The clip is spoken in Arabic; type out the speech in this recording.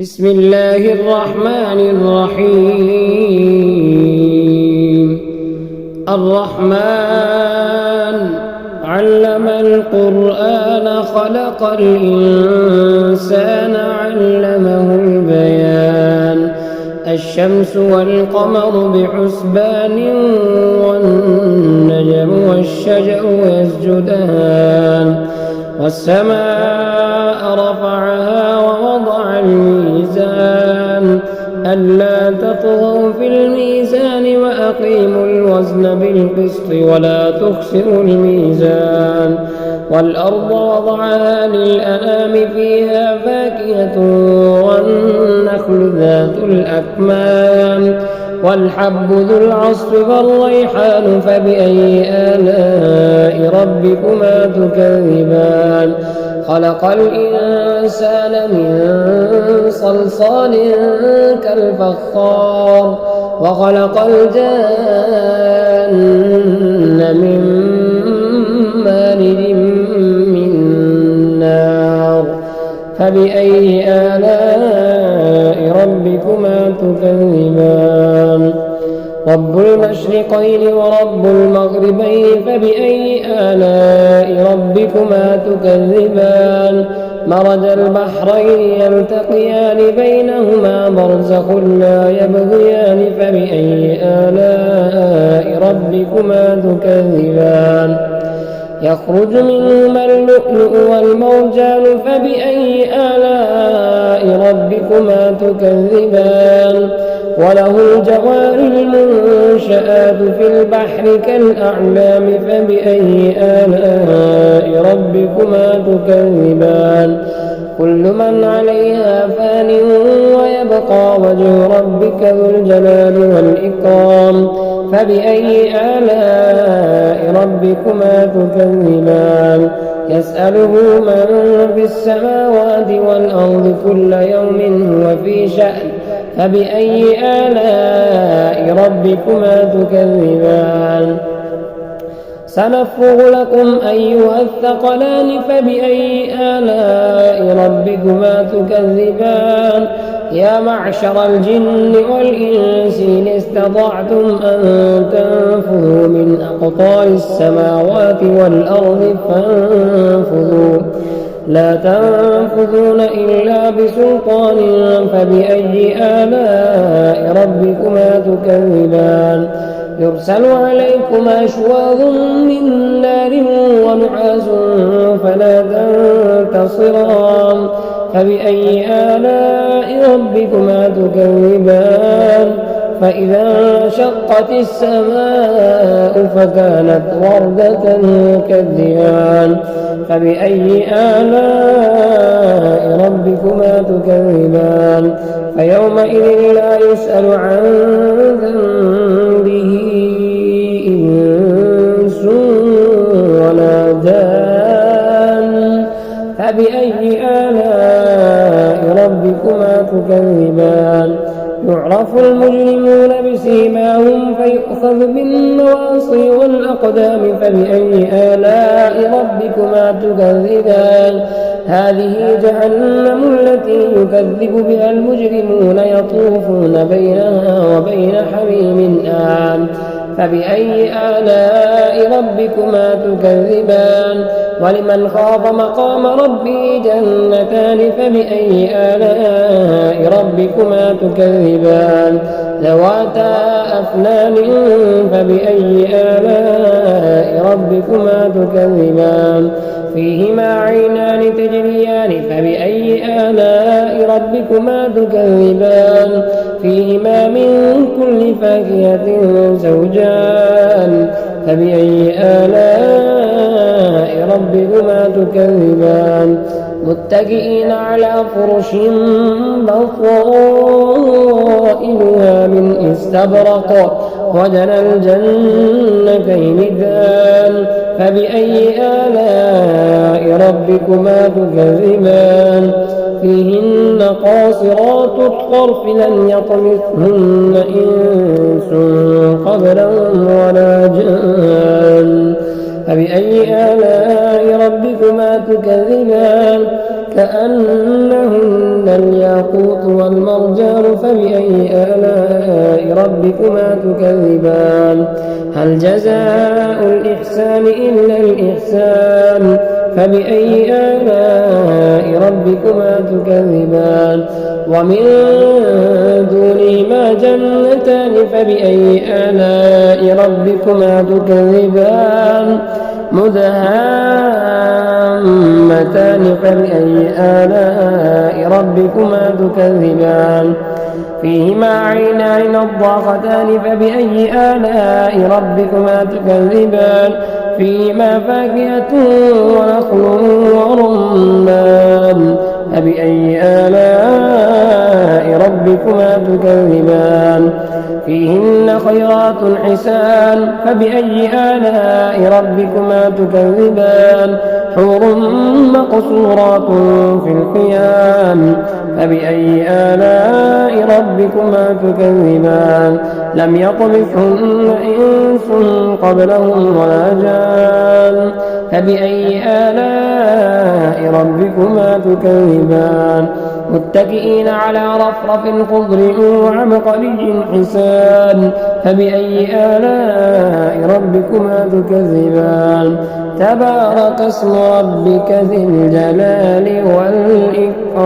بسم الله الرحمن الرحيم. الرحمن علم القرآن خلق الإنسان علمه البيان. الشمس والقمر بحسبان والنجم والشجر يسجدان والسماء رفعها ووضع الميزان ألا تطغوا في الميزان وأقيموا الوزن بالقسط ولا تخسروا الميزان. والأرض وضعها للأنام فيها فاكهة والنخل ذات الأكمام والحب ذو العصف والريحان فبأي آلاء ربكما تكذبان. خلق الإنسان من صلصال كالفخار وخلق الجان من مارج من نار فبأي آلاء ربكما تكذبان. رب المشرقين ورب المغربين فبأي آلاء ربكما تكذبان. مرج البحرين يلتقيان بينهما برزخ لا يبغيان فبأي آلاء ربكما تكذبان. يخرج منهما اللؤلؤ والمرجان فبأي آلاء ربكما تكذبان. وله الجوار المنشآت في البحر كالأعلام فبأي آلاء ربكما تكذبان. كل من عليها فان ويبقى وجه ربك ذو الجلال والإكرام فبأي آلاء ربكما تكذبان. يسأله من في السماوات والأرض كل يوم هو في شأن فبأي آلاء ربكما تكذبان. سنفرغ لكم أيها الثقلان فبأي آلاء ربكما تكذبان. يا معشر الجن والإنس إن استطعتم أن تنفذوا من أقطار السماوات والأرض فانفذوا لا تنفذون إلا بسلطان فبأي آلاء ربكما تكذبان. يرسل عليكما شواظ من نار ونحاس فلا تنتصران فبأي آلاء ربكما تكذبان. فإذا انشقت السماء فكانت وردة كالدهان فبأي آلاء ربكما تكذبان. فيومئذ لا يسأل عن ذنبه إنس ولا جان فبأي آلاء ربكما تكذبان. يعرف المجرمون بسيماهم فيؤخذ بالنواصي والأقدام فبأي آلاء ربكما تكذبان. هذه جهنم التي يكذب بها المجرمون يطوفون بينها وبين حميم آن فبأي آلاء ربكما تكذبان. ولمن خاف مقام ربه جنتان فبأي آلاء ربكما تكذبان. ذواتا أفنان فبأي آلاء ربكما تكذبان. فيهما عينان تجريان فبأي آلاء ربكما تكذبان. فيهما من كل فاكهة زوجان فبأي آلاء ربكما تكذبان. متكئين على فرش بطائنها من استبرق وجنى الجنتين دان فبأي آلاء ربكما تكذبان. فيهن قاصرات الطرف لم يطمثهن إنس قبلهم ولا جان فبأي آلاء ربكما تكذبان كأنهن الياقوت والمرجان فبأي آلاء ربكما تكذبان هل جزاء الإحسان إلا الإحسان فبأي آلاء ربكما تكذبان ومن دونهما جنتان فبأي آلاء ربكما تكذبان مدهامتان فبأي آلاء ربكما تكذبان فيهما عينان نضاختان فبأي آلاء ربكما تكذبان فيهما فاكهة ونخل ورمان فبأي آلاء ربكما تكذبان فيهن خيرات حسان فبأي آلاء ربكما تكذبان حور مقصورات في الخيام فبأي آلاء ربكما تكذبان لم يطمثهن إنس قبلهم ولا جان فبأي آلاء ربكما تكذبان متكئين على رفرف خضر وعبقري حسان فبأي آلاء ربكما تكذبان تبارك اسم ربك ذي الجلال والإكرام.